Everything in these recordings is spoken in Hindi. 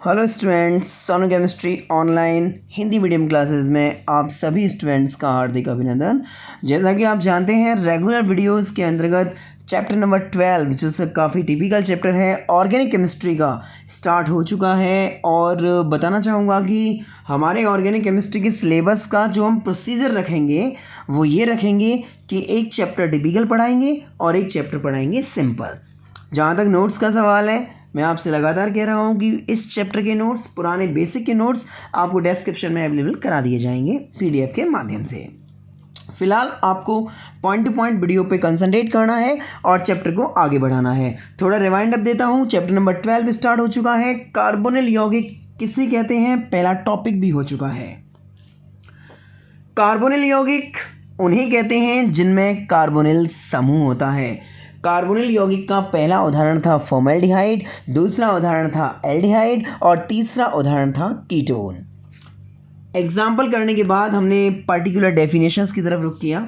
Hello students, Sonu chemistry online Hindi medium classes में आप सभी स्टूडेंट्स का हार्दिक अभिनंदन। जैसा कि आप जानते हैं, रेगुलर वीडियोस के अंतर्गत चैप्टर नंबर 12 जो काफ़ी टिपिकल चैप्टर है ऑर्गेनिक केमिस्ट्री का स्टार्ट हो चुका है। और बताना चाहूँगा कि हमारे ऑर्गेनिक केमिस्ट्री के सिलेबस का जो हम प्रोसीजर रखेंगे वो ये रखेंगे कि एक चैप्टर टिपिकल पढ़ाएंगे और एक चैप्टर पढ़ाएंगे सिंपल। जहाँ तक नोट्स का सवाल है, मैं आपसे लगातार कह रहा हूँ कि इस चैप्टर के नोट्स, पुराने बेसिक के नोट्स आपको डिस्क्रिप्शन में अवेलेबल करा दिए जाएंगे पीडीएफ के माध्यम से। फिलहाल आपको पॉइंट टू पॉइंट वीडियो पे कंसंट्रेट करना है और चैप्टर को आगे बढ़ाना है। थोड़ा रिवाइंड अप देता हूँ। चैप्टर नंबर 12 स्टार्ट हो चुका है। कार्बोनिल यौगिक किसे कहते हैं, पहला टॉपिक भी हो चुका है। कार्बोनिल यौगिक उन्हें कहते हैं जिनमें कार्बोनिल समूह होता है। कार्बोनिल यौगिक का पहला उदाहरण था फॉर्मेल्डिहाइड, दूसरा उदाहरण था एल्डिहाइड और तीसरा उदाहरण था कीटोन। एग्जाम्पल करने के बाद हमने पर्टिकुलर डेफिनेशंस की तरफ रुख किया।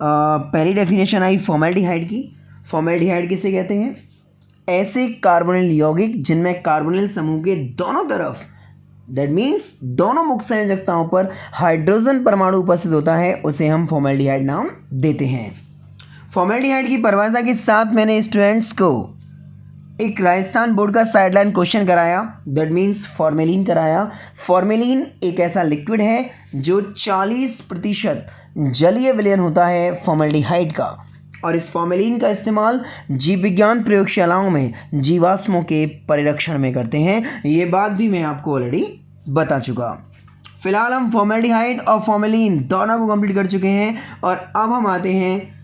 पहली डेफिनेशन आई फॉर्मेल्डिहाइड की। फॉर्मेल्डिहाइड किसे कहते हैं? ऐसे कार्बोनिल यौगिक जिनमें कार्बोनिल समूह के दोनों तरफ, दैट मीन्स दोनों मुख्य संयोजकताओं पर हाइड्रोजन परमाणु उपस्थित होता है, उसे हम फॉर्मेल्डिहाइड नाम देते हैं। फॉर्मेल्डिहाइड की परिभाषा के साथ मैंने स्टूडेंट्स को एक राजस्थान बोर्ड का साइडलाइन क्वेश्चन कराया, दैट मीन्स फॉर्मेलिन कराया। फॉर्मेलिन एक ऐसा लिक्विड है जो 40% जलीय विलयन होता है फॉर्मेल्डिहाइड का, और इस फॉर्मेलिन का इस्तेमाल जीव विज्ञान प्रयोगशालाओं में जीवाश्मों के परिरक्षण में करते हैं। ये बात भी मैं आपको ऑलरेडी बता चुका। फिलहाल हम फॉर्मेल्डिहाइड और फॉर्मेलिन दोनों को कंप्लीट कर चुके हैं और अब हम आते हैं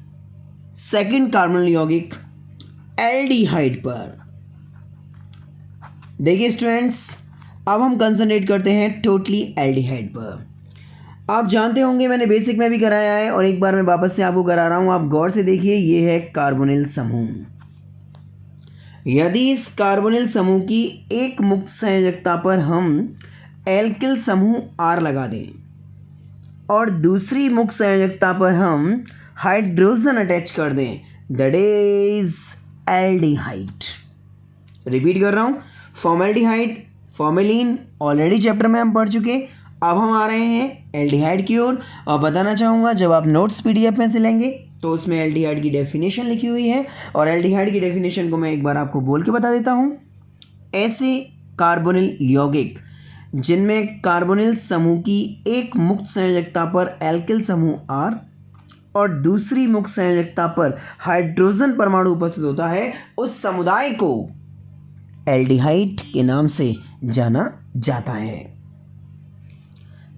सेकंड कार्बोनिल यौगिक एल्डिहाइड पर। देखिए स्टूडेंट्स, अब हम कंसंट्रेट करते हैं टोटली एल्डिहाइड पर। आप जानते होंगे, मैंने बेसिक में भी कराया है और एक बार मैं वापस से आपको करा रहा हूं। आप गौर से देखिए, ये है कार्बोनिल समूह। यदि इस कार्बोनिल समूह की एक मुक्त संयोजकता पर हम एल्किल समूह आर लगा दें और दूसरी मुक्त संयोजकता पर हम हाइड्रोजन अटैच कर दें, दैट इज एल्डिहाइड। रिपीट कर रहा हूं, फॉर्मेल्डिहाइड, फॉर्मेलिन ऑलरेडी चैप्टर में हम पढ़ चुके। अब हम आ रहे हैं एल्डिहाइड की ओर और बताना चाहूँगा, जब आप नोट्स पीडीएफ में से लेंगे तो उसमें एल्डिहाइड की डेफिनेशन लिखी हुई है और एल्डिहाइड की डेफिनेशन को मैं एक बार आपको बोल के बता देता हूँ। ऐसे कार्बोनिल यौगिक जिनमें कार्बोनिल समूह की एक मुक्त संयोजकता पर एल्किल समूह आर और दूसरी मुक्त संयोजकता पर हाइड्रोजन परमाणु उपस्थित होता है, उस समुदाय को एल्डिहाइड के नाम से जाना जाता है।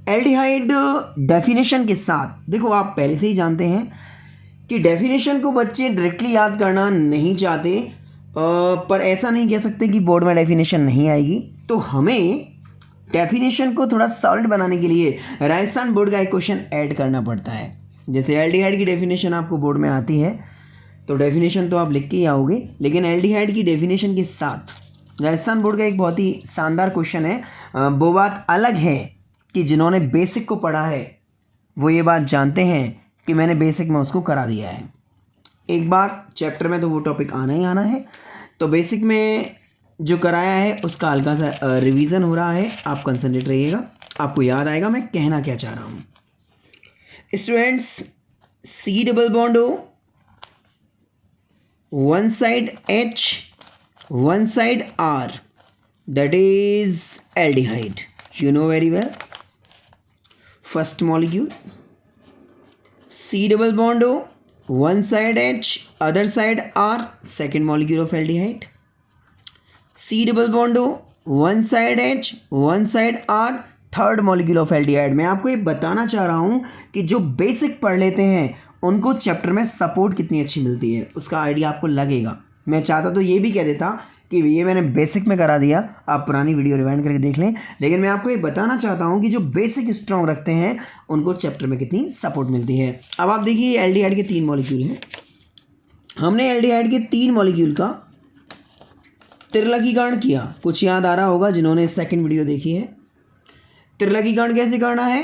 एल्डिहाइड डेफिनेशन के साथ, देखो आप पहले से ही जानते हैं कि डेफिनेशन को बच्चे डायरेक्टली याद करना नहीं चाहते, पर ऐसा नहीं कह सकते कि बोर्ड में डेफिनेशन नहीं आएगी। तो हमें डेफिनेशन को थोड़ा सॉलिड बनाने के लिए राजस्थान बोर्ड का एक क्वेश्चन ऐड करना पड़ता है। जैसे एल्डिहाइड की डेफिनेशन आपको बोर्ड में आती है तो डेफिनेशन तो आप लिख के ही आओगे, लेकिन एल्डिहाइड की डेफिनेशन के साथ राजस्थान बोर्ड का एक बहुत ही शानदार क्वेश्चन है। वो बात अलग है कि जिन्होंने बेसिक को पढ़ा है वो ये बात जानते हैं कि मैंने बेसिक में उसको करा दिया है। एक बार चैप्टर में तो वो टॉपिक आना ही आना है, तो बेसिक में जो कराया है उसका हल्का सा रिवीजन हो रहा है। आप कंसंट्रेट रहिएगा, आपको याद आएगा मैं कहना क्या चाह रहा हूँ। Students, C double bond O, one side H, one side R, that is aldehyde. You know very well. First molecule, C double bond O, one side H, other side R, second molecule of aldehyde. C double bond O, one side H, one side R, third molecule of aldehyde. मैं आपको ये बताना चाह रहा हूँ कि जो बेसिक पढ़ लेते हैं उनको चैप्टर में सपोर्ट कितनी अच्छी मिलती है, उसका आइडिया आपको लगेगा। मैं चाहता तो ये भी कह देता कि ये मैंने बेसिक में करा दिया, आप पुरानी वीडियो रिवाइंड करके देख लें, लेकिन मैं आपको ये बताना चाहता हूँ कि जो बेसिक स्ट्रॉन्ग रखते हैं उनको चैप्टर में कितनी सपोर्ट मिलती है। अब आप देखिए, एल्डिहाइड के 3 मॉलिक्यूल हैं। हमने एल्डिहाइड के 3 मॉलिक्यूल का त्रिलकीकरण किया। कुछ याद आ रहा होगा जिन्होंने सेकंड वीडियो देखी है। त्रिलकीकरण कैसे करना है?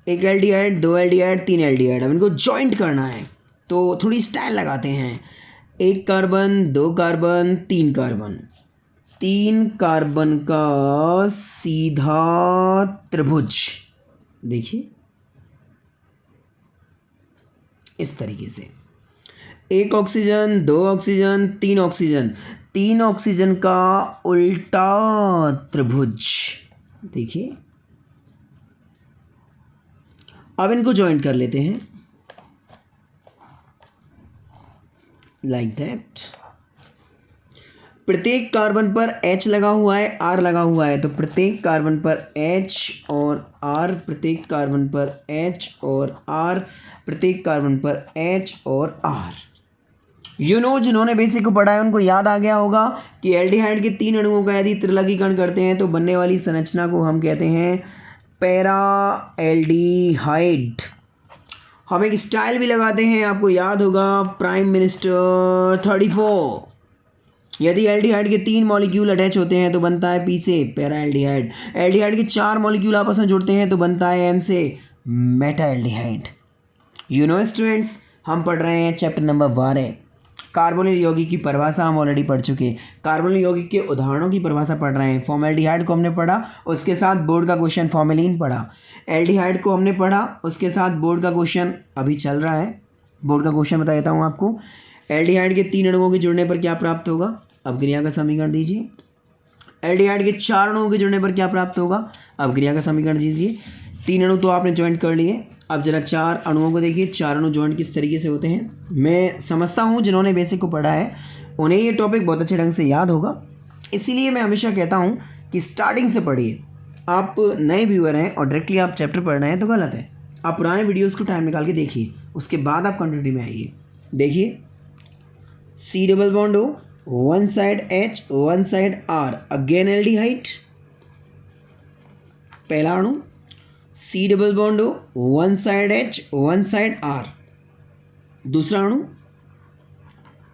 एक एल्डिहाइड, 2 एल्डिहाइड, 3 एल्डिहाइड, अब इनको जॉइंट करना है तो थोड़ी स्टाइल लगाते हैं। 1 कार्बन, 2 कार्बन, 3 कार्बन, 3 कार्बन का सीधा त्रिभुज, देखिए इस तरीके से, 1 ऑक्सीजन, 2 ऑक्सीजन, 3 ऑक्सीजन, 3 ऑक्सीजन का उल्टा त्रिभुज, देखिए। अब इनको ज्वाइंट कर लेते हैं लाइक दैट। प्रत्येक कार्बन पर H लगा हुआ है, R लगा हुआ है, तो प्रत्येक कार्बन पर H और R, प्रत्येक कार्बन पर H और R, प्रत्येक कार्बन पर H और R। जिन्होंने बेसिक को पढ़ा है उनको याद आ गया होगा कि एल्डिहाइड के 3 अणुओं का यदि त्रिलकीकरण करते हैं तो बनने वाली संरचना को हम कहते हैं पैरा एल्डिहाइड। हम एक स्टाइल भी लगाते हैं, आपको याद होगा, प्राइम मिनिस्टर 34। यदि एल्डिहाइड के 3 मॉलिक्यूल अटैच होते हैं तो बनता है P से पैरा एल्डिहाइड। एल्डिहाइड के 4 मॉलिक्यूल आपस में जुड़ते हैं तो बनता है M से मेटा एल्डिहाइड। स्टूडेंट्स, हम पढ़ रहे हैं चैप्टर नंबर 12, कार्बोनिल यौगिक की परिभाषा हम ऑलरेडी पढ़ चुके हैं। कार्बोनिल यौगिक के उदाहरणों की परिभाषा पढ़ रहे हैं। फॉर्मेल्डिहाइड को हमने पढ़ा, उसके साथ बोर्ड का क्वेश्चन फॉर्मेलिन पढ़ा। एल्डिहाइड को हमने पढ़ा, उसके साथ बोर्ड का क्वेश्चन अभी चल रहा है। बोर्ड का क्वेश्चन बता देता हूँ आपको। एल्डिहाइड के 3 अणुओं के जुड़ने पर क्या प्राप्त होगा? अपक्रिया का समीकरण दीजिए। एल्डिहाइड के 4 अणुओं के जुड़ने पर क्या प्राप्त होगा? अपक्रिया का समीकरण दीजिए। 3 अणु तो आपने ज्वाइंट कर लिए, अब जरा 4 अणुओं को देखिए। 4 अणु ज्वाइंट किस तरीके से होते हैं? मैं समझता हूँ जिन्होंने बेसिक को पढ़ा है उन्हें ये टॉपिक बहुत अच्छे ढंग से याद होगा, इसीलिए मैं हमेशा कहता हूँ कि स्टार्टिंग से पढ़िए। आप नए व्यूअर हैं और डायरेक्टली आप चैप्टर पढ़ रहे हैं तो गलत है। आप पुराने वीडियोज़ को टाइम निकाल के देखिए, उसके बाद आप कंटिन्यूटी में आइए। देखिए, C double bond O, one side H, one side R, again aldehyde. पहला अणु C double bond O, one side H, one side R। दूसरा अणु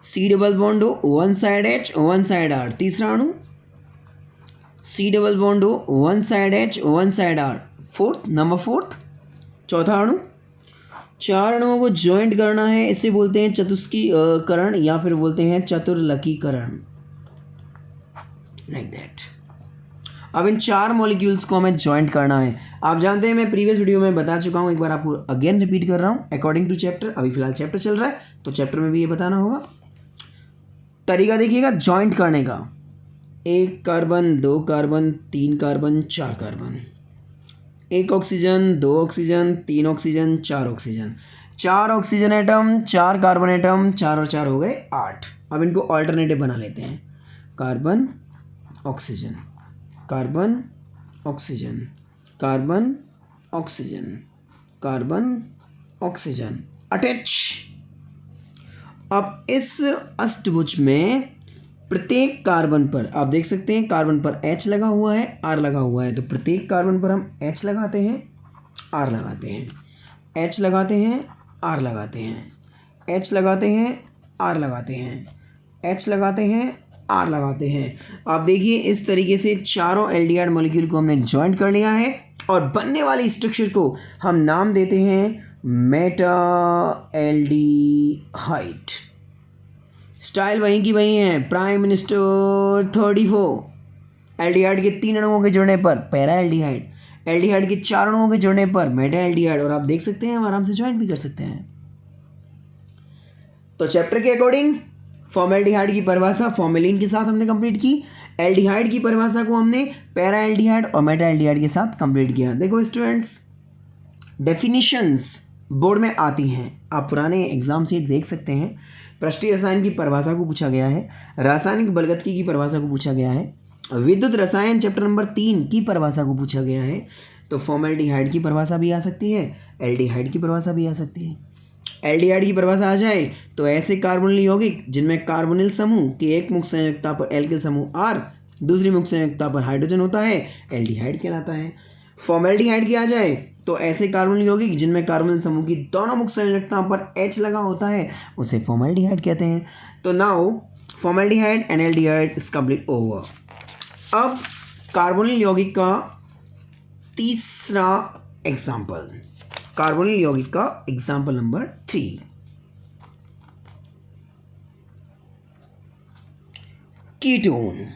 C double bond O, one side H, one side R। तीसरा अणु C double bond O, one side H, one side R। Fourth. चौथा अणु, 4 अणुओं को ज्वाइंट करना है, इसे बोलते हैं चतुष्कीकरण या फिर बोलते हैं चतुर्लकीकरण, लाइक दैट। अब इन 4 मॉलिक्यूल्स को हमें ज्वाइंट करना है। आप जानते हैं मैं प्रीवियस वीडियो में बता चुका हूं, एक बार आपको अगेन रिपीट कर रहा हूं अकॉर्डिंग टू चैप्टर। अभी फिलहाल चैप्टर चल रहा है तो चैप्टर में भी ये बताना होगा। तरीका देखिएगा ज्वाइंट करने का। 1 carbon, 2 carbon, 3 carbon, 4 carbon, 1 oxygen, 2 oxygen, 3 oxygen, 4 oxygen, 4 oxygen atom, 4 carbon atom, 4 और 4 हो गए 8। अब इनको ऑल्टरनेटिव बना लेते हैं। Carbon oxygen, carbon oxygen, carbon oxygen, carbon oxygen, attach. अब इस अष्टभुज में प्रत्येक कार्बन पर आप देख सकते हैं, कार्बन पर H लगा हुआ है, R लगा हुआ है, तो प्रत्येक कार्बन पर हम H लगाते हैं, R लगाते हैं, H लगाते हैं, R लगाते हैं, H लगाते हैं, R लगाते हैं, H लगाते हैं, R लगाते हैं। आप देखिए इस तरीके से चारों एल्डिहाइड मॉलिक्यूल को हमने ज्वाइंट कर लिया है और बनने वाली स्ट्रक्चर को हम नाम देते हैं मेटा एल्डिहाइड। स्टाइल वहीं की वहीं है, प्राइम मिनिस्टर 34। एल्डिहाइड के 3 अणुओं के जुड़ने पर पैरा एल्डिहाइड, एल्डिहाइड के 4 अणुओं के जुड़ने पर मेटा एल्डिहाइड, और आप देख सकते हैं हम आराम से ज्वाइंट भी कर सकते हैं। तो चैप्टर के अकॉर्डिंग फॉर्मेल्डिहाइड की परिभाषा फॉर्मेलिन के साथ हमने कंप्लीट की। एल्डिहाइड की परिभाषा को हमने पैरा एल्डिहाइड और मेटा एल्डिहाइड के साथ कंप्लीट किया। देखो स्टूडेंट्स, डेफिनेशंस बोर्ड में आती हैं, आप पुराने एग्जाम सीट देख सकते हैं। पृष्ठीय रसायन की परिभाषा को पूछा गया है, रासायनिक बलगतिकी की परिभाषा को पूछा गया है, विद्युत रसायन चैप्टर नंबर 3 की परिभाषा को पूछा गया है। तो फॉर्मेल्डिहाइड की परिभाषा भी आ सकती है, एल्डिहाइड की परिभाषा भी आ सकती है। एल्डिहाइड की परिभाषा आ जाए तो ऐसे कार्बोनिल यौगिक जिनमें कार्बोनिल समूह की एक मुख्य संयोजकता पर एल्किल समूह R, दूसरी मुख्य संयोजकता पर हाइड्रोजन होता है, एल्डिहाइड कहलाता है। फॉर्मेल्डिहाइड की आ जाए तो ऐसे कार्बोनिल यौगिक जिनमें कार्बोनिल समूह की दोनों मुख्य संयोजकता पर H लगा होता है, उसे फॉर्मेल्डिहाइड कहते हैं। तो now formaldehyde and aldehyde is complete over. अब कार्बोनिल यौगिक का तीसरा एग्जाम्पल, कार्बोनिल यौगिक का एग्जाम्पल नंबर 3, कीटोन।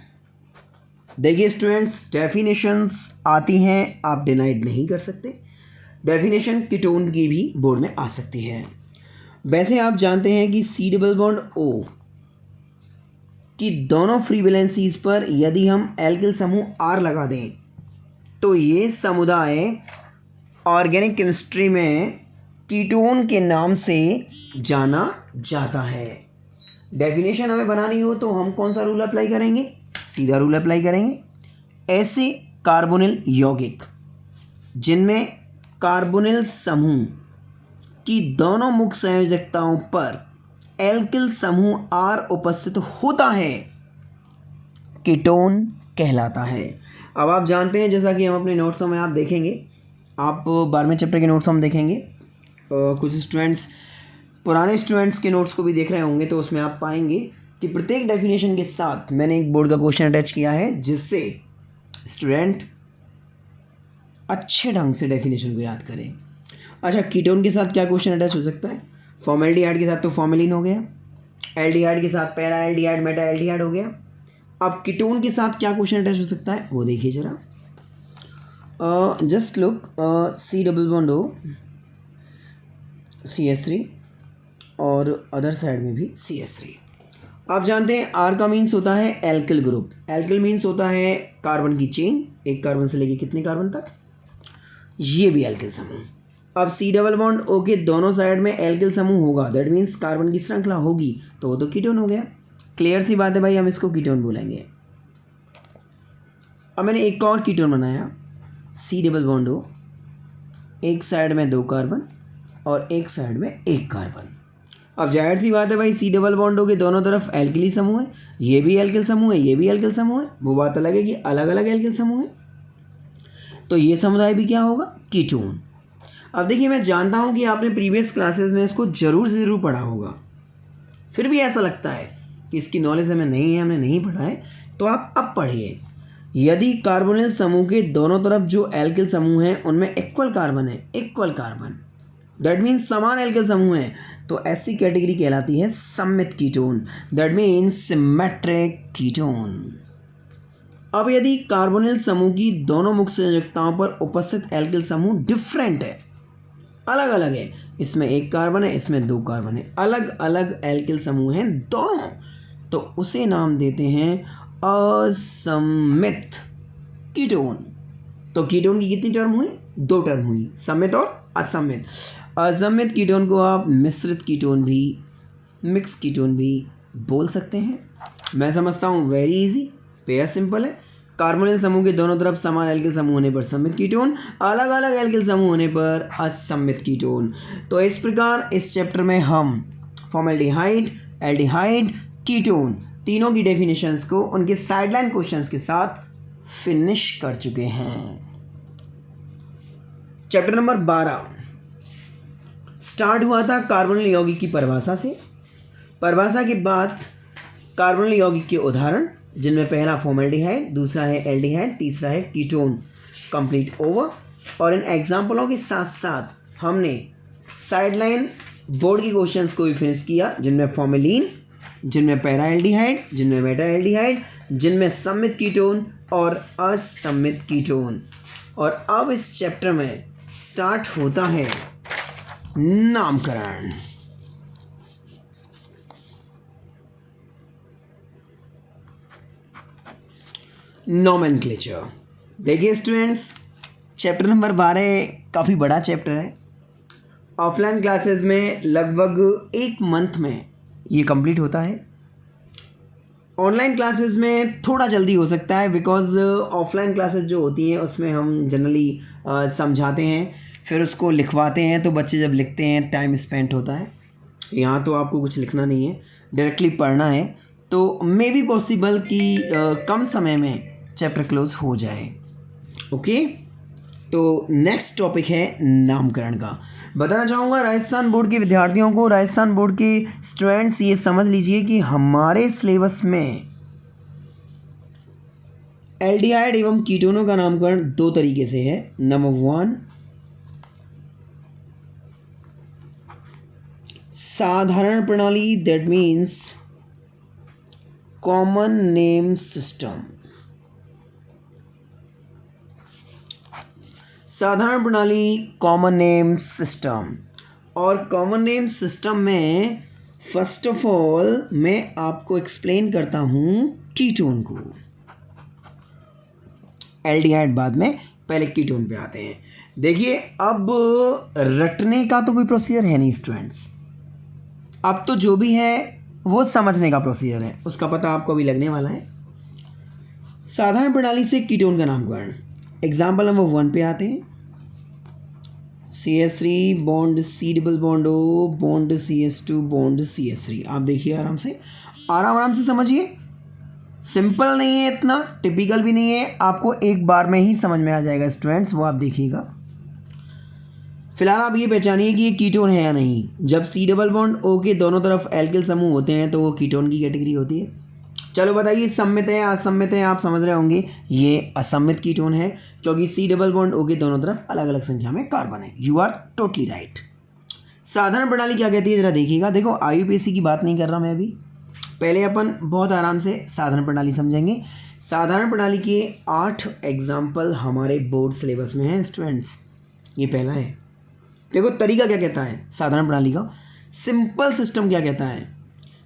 देखिए स्टूडेंट्स, डेफिनेशंस आती हैं, आप डिनाइड नहीं कर सकते। डेफिनेशन कीटोन की भी बोर्ड में आ सकती है। वैसे आप जानते हैं कि सी डबल बॉन्ड ओ की दोनों फ्री वैलेंसीज पर यदि हम एल्किल समूह आर लगा दें तो ये समुदाय ऑर्गेनिक केमिस्ट्री में कीटोन के नाम से जाना जाता है। डेफिनेशन हमें बनानी हो तो हम कौन सा रूल अप्लाई करेंगे? सीधा रूल अप्लाई करेंगे। ऐसे कार्बोनिल यौगिक जिनमें कार्बोनिल समूह की दोनों मुख्य संयोजकताओं पर एल्किल समूह आर उपस्थित होता है, कीटोन कहलाता है। अब आप जानते हैं, जैसा कि हम अपने नोट्सों में आप देखेंगे, आप 12वें चैप्टर के नोट्स हम देखेंगे, कुछ स्टूडेंट्स पुराने स्टूडेंट्स के नोट्स को भी देख रहे होंगे, तो उसमें आप पाएंगे कि प्रत्येक डेफिनेशन के साथ मैंने एक बोर्ड का क्वेश्चन अटैच किया है, जिससे स्टूडेंट अच्छे ढंग से डेफिनेशन को याद करें। अच्छा, कीटोन के साथ क्या क्वेश्चन अटैच हो सकता है? फॉर्मेल्डिहाइड के साथ तो फॉर्मेलिन हो गया, एल्डिहाइड के साथ पैरा एल्डिहाइड, मेटा एल्डिहाइड हो गया। अब कीटोन के साथ क्या क्वेश्चन अटैच हो सकता है वो देखिए जरा। Just look, C double bond O CH3 और अदर साइड में भी CH3। आप जानते हैं आर का मीन्स होता है एल्किल ग्रुप। एल्किल मीन्स होता है कार्बन की चेन, एक कार्बन से लेके कितने कार्बन तक, ये भी एल्किल समूह। अब सी डबल बॉन्ड ओ के दोनों साइड में एल्किल समूह होगा, दैट मीन्स कार्बन की श्रृंखला होगी, तो वो तो कीटोन हो गया। क्लियर सी बात है भाई, हम इसको कीटोन बोलेंगे। अब मैंने एक और कीटोन बनाया, सी डबल बॉन्ड ओ, एक साइड में 2 कार्बन और एक साइड में 1 कार्बन। अब जाहिर सी बात है भाई, सी डबल बॉन्ड ओ के दोनों तरफ एल्किली समूह है, ये भी एल्किल समूह है, ये भी एल्किल समूह है। वो बात अलग है कि अलग अलग एल्किल समूह है, तो ये समुदाय भी क्या होगा? कीटोन। अब देखिए, मैं जानता हूँ कि आपने प्रीवियस क्लासेस में इसको जरूर से ज़रूर पढ़ा होगा, फिर भी ऐसा लगता है कि इसकी नॉलेज हमें नहीं है, हमने नहीं पढ़ा है, तो आप अब पढ़िए। यदि कार्बोनिल समूह के दोनों तरफ जो एल्किल समूह हैं उनमें इक्वल कार्बन है, इक्वल कार्बन, दैट मीन्स समान एल्किल समूह है, तो ऐसी कैटेगरी कहलाती है सममित ketone, that means symmetric ketone. अब यदि कार्बोनिल समूह की दोनों मुख्य संयोजकताओं पर उपस्थित एल्किल समूह डिफरेंट है, अलग अलग है, इसमें 1 कार्बन है, इसमें 2 कार्बन है, अलग अलग एल्किल समूह हैं दोनों, तो उसे नाम देते हैं असम्मित कीटोन। तो कीटोन की कितनी टर्म हुई? 2 टर्म हुई, सम्मित और असम्मित। असम्मित कीटोन को आप मिश्रित कीटोन भी, मिक्स कीटोन भी बोल सकते हैं। मैं समझता हूँ वेरी इजी, पेयर सिंपल है। कार्बोनिल समूह के दोनों तरफ समान एल्किल समूह होने पर सम्मित कीटोन, अलग अलग एल्किल समूह होने पर असम्मित कीटोन। तो इस प्रकार इस चैप्टर में हम फॉर्मेल्डिहाइड, एल्डिहाइड, कीटोन तीनों की डेफिनेशंस को उनके साइडलाइन क्वेश्चंस के साथ फिनिश कर चुके हैं। चैप्टर नंबर 12 स्टार्ट हुआ था कार्बोनिल यौगिक की परिभाषा से। परिभाषा के बाद कार्बोनिल यौगिक के उदाहरण, जिनमें पहला फॉर्मेल्डिहाइड, दूसरा है एल्डिहाइड, तीसरा है कीटोन, कंप्लीट ओवर। और इन एग्जाम्पलों के साथ साथ हमने साइडलाइन बोर्ड के क्वेश्चंस को भी फिनिश किया, जिनमें फॉर्मेलिन, जिनमें पैरा एल्डिहाइड, जिनमें मेटा एल्डिहाइड, जिनमें सम्मित कीटोन और असम्मित कीटोन। और अब इस चैप्टर में स्टार्ट होता है नामकरण। नोमेनक्लेचर। देखिए स्टूडेंट्स, चैप्टर नंबर 12 काफ़ी बड़ा चैप्टर है। ऑफलाइन क्लासेस में लगभग 1 मंथ में ये कंप्लीट होता है। ऑनलाइन क्लासेस में थोड़ा जल्दी हो सकता है, बिकॉज ऑफलाइन क्लासेस जो होती हैं उसमें हम जनरली समझाते हैं, फिर उसको लिखवाते हैं, तो बच्चे जब लिखते हैं टाइम स्पेंड होता है। यहाँ तो आपको कुछ लिखना नहीं है, डायरेक्टली पढ़ना है, तो मे बी पॉसिबल कि कम समय में चैप्टर क्लोज हो जाए। ओके, तो नेक्स्ट टॉपिक है नामकरण का। बताना चाहूँगा राजस्थान बोर्ड के विद्यार्थियों को, राजस्थान बोर्ड के स्टूडेंट्स, ये समझ लीजिए कि हमारे सिलेबस में एल्डिहाइड एवं कीटोनों का नामकरण 2 तरीके से है। नंबर 1, साधारण प्रणाली, that means common name system, साधारण प्रणाली कॉमन नेम सिस्टम, और कॉमन नेम सिस्टम में फर्स्ट ऑफ ऑल मैं आपको एक्सप्लेन करता हूँ कीटोन को, एल्डिहाइड बाद में, पहले कीटोन पे आते हैं। देखिए अब रटने का तो कोई प्रोसीजर है नहीं स्टूडेंट्स, अब तो जो भी है वो समझने का प्रोसीजर है, उसका पता आपको अभी लगने वाला है। साधारण प्रणाली से कीटोन का नामकरण, एग्जाम्पल नंबर 1 पे आते हैं। CH3 bond C double bond O bond CH2 bond CH3। आप देखिए आराम से, आराम से समझिए, सिंपल नहीं है, इतना टिपिकल भी नहीं है, आपको एक बार में ही समझ में आ जाएगा स्टूडेंट्स, वो आप देखिएगा। फिलहाल आप ये पहचानिए कि ये कीटोन है या नहीं। जब C डबल बॉन्ड O के दोनों तरफ एल्किल समूह होते हैं तो वो कीटोन की कैटेगरी होती है। चलो बताइए सम्मित है असम्मित है, आप समझ रहे होंगे ये असम्मित कीटोन है, क्योंकि C डबल बॉन्ड O के दोनों तरफ अलग अलग संख्या में कार्बन है। You are totally right. साधारण प्रणाली क्या कहती है जरा देखिएगा। देखो IUPAC की बात नहीं कर रहा मैं अभी, पहले अपन बहुत आराम से साधारण प्रणाली समझेंगे। साधारण प्रणाली के 8 एग्जाम्पल हमारे बोर्ड सिलेबस में हैं स्टूडेंट्स, ये पहला है। देखो तरीका क्या कहता है साधारण प्रणाली का, सिंपल सिस्टम क्या कहता है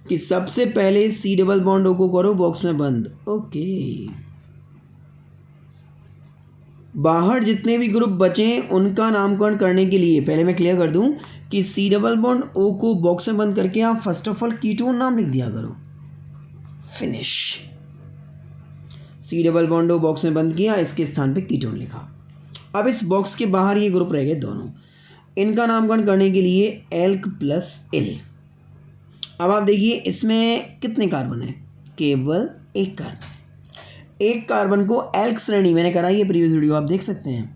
कि सबसे पहले C डबल बॉन्ड O को करो बॉक्स में बंद, ओके। बाहर जितने भी ग्रुप बचे उनका नामकरण करने के लिए पहले मैं क्लियर कर दूं कि C डबल बॉन्ड O को बॉक्स में बंद करके आप फर्स्ट ऑफ ऑल कीटोन नाम लिख दिया करो, finish. C double bond O box में बंद किया, इसके स्थान पे कीटोन लिखा। अब इस बॉक्स के बाहर ये ग्रुप रह गए दोनों, इनका नामकरण करने के लिए एल्क प्लस एल। अब आप देखिए इसमें कितने कार्बन है, केवल एक कार्बन। एक कार्बन को एल्क श्रेणी, मैंने कराई है प्रीवियस वीडियो आप देख सकते हैं,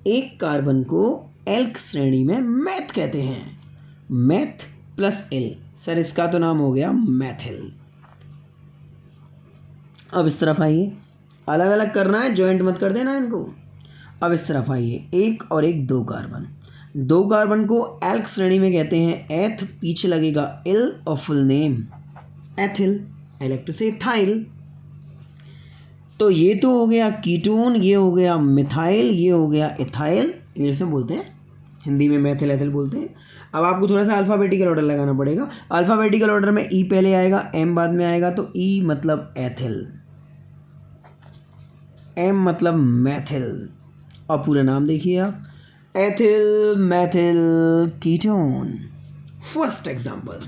एक कार्बन को एल्क श्रेणी में मैथ कहते हैं, मैथ प्लस एल। सर इसका तो नाम हो गया मैथिल। अब इस तरफ आइए, अलग अलग करना है, ज्वाइंट मत कर देना इनको। अब इस तरफ आइए, एक और एक दो कार्बन, दो कार्बन को एल्क श्रेणी में कहते हैं एथ, पीछे लगेगा एल और full name ethyl, I like to say ethyl. तो ये तो हो गया कीटोन, ये हो गया मिथाइल, ये हो गया इथाइल, इंग्लिश में बोलते हैं, हिंदी में मैथिल एथिल बोलते हैं। अब आपको थोड़ा सा अल्फ़ाबेटिकल ऑर्डर लगाना पड़ेगा। अल्फ़ाबेटिकल ऑर्डर में ई पहले आएगा, एम बाद में आएगा, तो ई मतलब एथिल, एम मतलब मैथिल, और पूरा नाम देखिए आप, ethyl Maithil ketone. First example.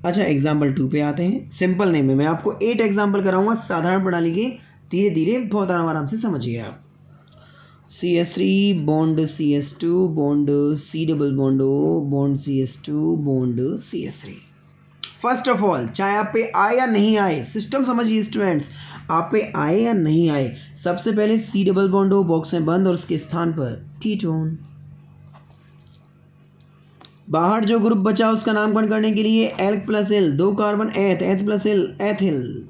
अच्छा एग्जाम्पल 2 पे आते हैं। सिंपल नेम है, मैं आपको 8 एग्जाम्पल कराऊंगा साधारण प्रणाली के, धीरे धीरे बहुत आराम से समझिए आप। CH3 bond CH2 bond C double bond O bond CH2 bond CH3। First of all चाहे आप पे आए या नहीं आए, सिस्टम समझिए स्टूडेंट्स, आप पे आए या नहीं आए, सबसे पहले C double bond O box में बंद और उसके स्थान पर कीटोन। बाहर जो ग्रुप बचा उसका नामकरण करने के लिए एल्क प्लस एल, दो कार्बन एथ, एथ प्लस एल एथिल,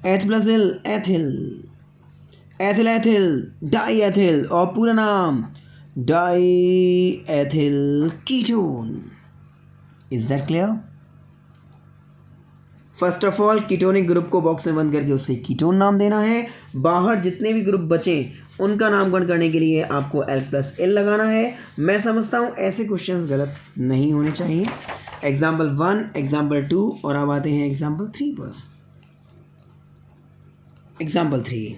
एथ plus L ethyl, ethyl ethyl die ethyl, और पूरा नाम die ethyl ketone. Is that clear? First of all ketonic group को बॉक्स में बंद करके उससे कीटोन नाम देना है। बाहर जितने भी ग्रुप बचे उनका नामकरण करने के लिए आपको एल प्लस एल लगाना है। मैं समझता हूँ ऐसे क्वेश्चंस गलत नहीं होने चाहिए। एग्जाम्पल 1, एग्जाम्पल 2, और अब आते हैं एग्जाम्पल 3 पर। एग्जाम्पल 3,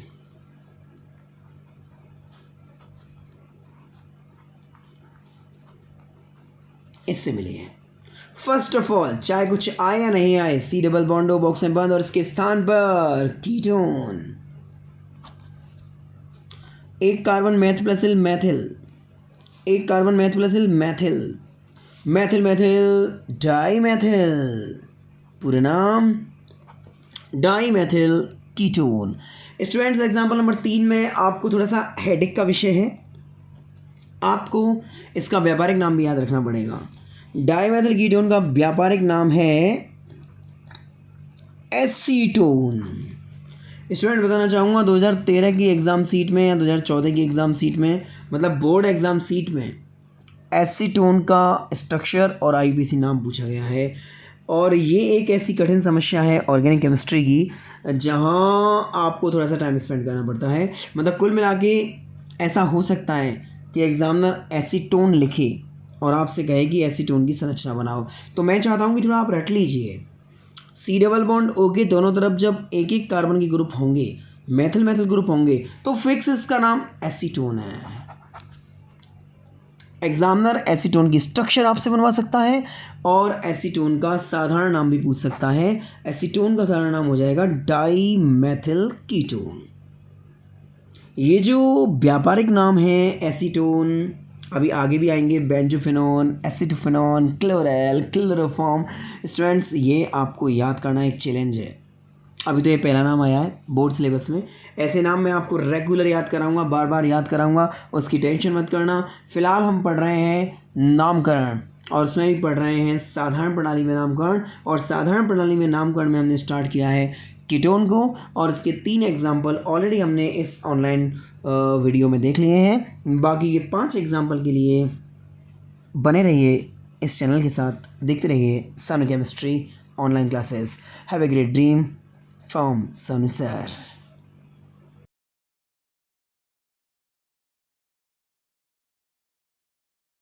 इससे मिलिए। फर्स्ट ऑफ ऑल चाहे कुछ आए या नहीं आए, C double bond O box में बंद और इसके स्थान पर कीटोन। एक कार्बन मैथ प्लस एल मैथिल, एक कार्बन मैथ प्लस एल methyl, methyl methyl dimethyl, पूरा नाम dimethyl ketone. Students example number 3 में आपको थोड़ा सा हेडेक का विषय है, आपको इसका व्यापारिक नाम भी याद रखना पड़ेगा। डाईमेथिल कीटोन का व्यापारिक नाम है एसीटोन। स्टूडेंट बताना चाहूँगा 2013 की एग्ज़ाम सीट में या 2014 की एग्ज़ाम सीट में, मतलब बोर्ड एग्ज़ाम सीट में एसीटोन का स्ट्रक्चर और IUPAC नाम पूछा गया है। और ये एक ऐसी कठिन समस्या है ऑर्गेनिक केमिस्ट्री की जहाँ आपको थोड़ा सा टाइम स्पेंड करना पड़ता है। मतलब कुल मिला के ऐसा हो सकता है कि एग्जामिनर एसीटोन लिखे और आपसे कहे कि एसीटोन की संरचना बनाओ, तो मैं चाहता हूँ कि थोड़ा आप रट लीजिए। सी डबल बॉन्ड ओ के दोनों तरफ जब एक एक कार्बन के ग्रुप होंगे, मेथिल मेथिल ग्रुप होंगे, तो फिक्स इसका नाम एसीटोन है। एग्जामिनर एसीटोन की स्ट्रक्चर आपसे बनवा सकता है और एसीटोन का साधारण नाम भी पूछ सकता है। एसीटोन का साधारण नाम हो जाएगा डाई मेथिल कीटोन। ये जो व्यापारिक नाम है एसीटोन, अभी आगे भी आएंगे, बेंजोफिनोन, एसिटोफिनोन, क्लोरेल, क्लोरोफॉर्म। स्टूडेंट्स, ये आपको याद करना एक चैलेंज है। अभी तो ये पहला नाम आया है बोर्ड सिलेबस में, ऐसे नाम मैं आपको रेगुलर याद कराऊंगा, बार बार याद कराऊंगा, उसकी टेंशन मत करना। फिलहाल हम पढ़ रहे हैं नामकरण और उसमें भी पढ़ रहे हैं साधारण प्रणाली में नामकरण, और साधारण प्रणाली में नामकरण में हमने स्टार्ट किया है कीटोन को, और इसके 3 एग्जाम्पल ऑलरेडी हमने इस ऑनलाइन वीडियो में देख लिए हैं। बाकी ये 5 एग्जाम्पल के लिए बने रहिए इस चैनल के साथ, देखते रहिए सानू chemistry online classes. Have a great dream from सानू सर।